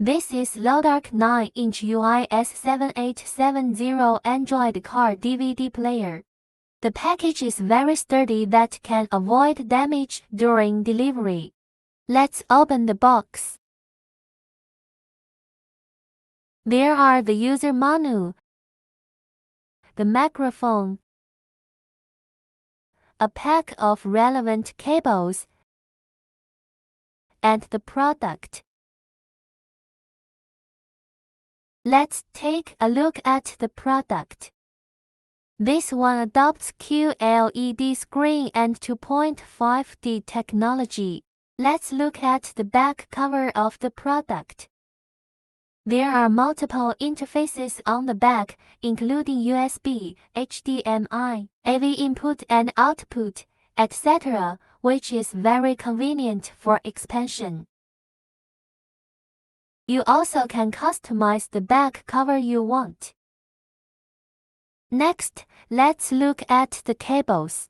This is LODARK 9-inch UIS 7870 Android car DVD player. The package is very sturdy that can avoid damage during delivery. Let's open the box. There are the user manual, the microphone, a pack of relevant cables, and the product. Let's take a look at the product. This one adopts QLED screen and 2.5D technology. Let's look at the back cover of the product. There are multiple interfaces on the back, including USB, HDMI, AV input and output, etc., which is very convenient for expansion. You also can customize the back cover you want. Next, let's look at the cables.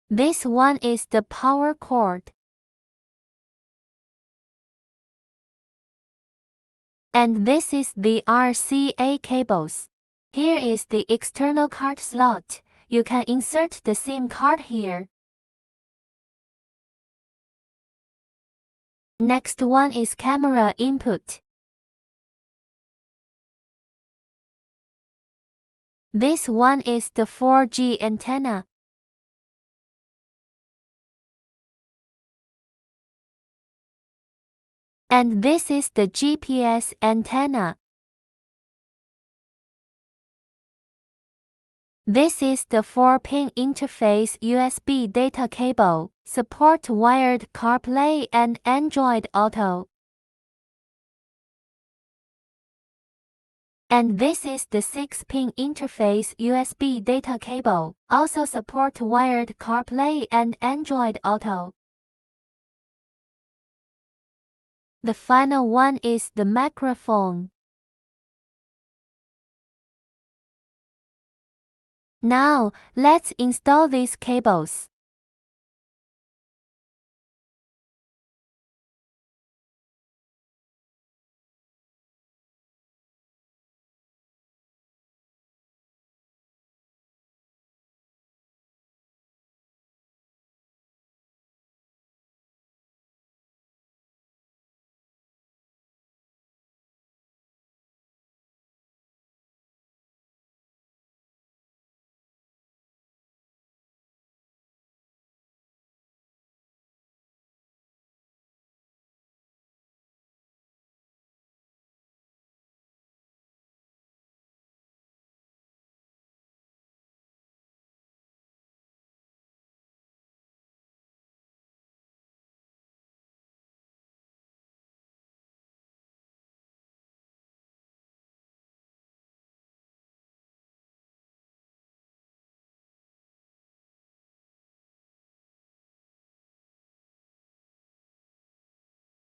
This one is the power cord. And this is the RCA cables. Here is the external card slot. You can insert the SIM card here. Next one is camera input. This one is the 4G antenna. And this is the GPS antenna. This is the 4-pin interface USB data cable, support wired CarPlay and Android Auto. And this is the 6-pin interface USB data cable, also support wired CarPlay and Android Auto. The final one is the microphone. Now, let's install these cables.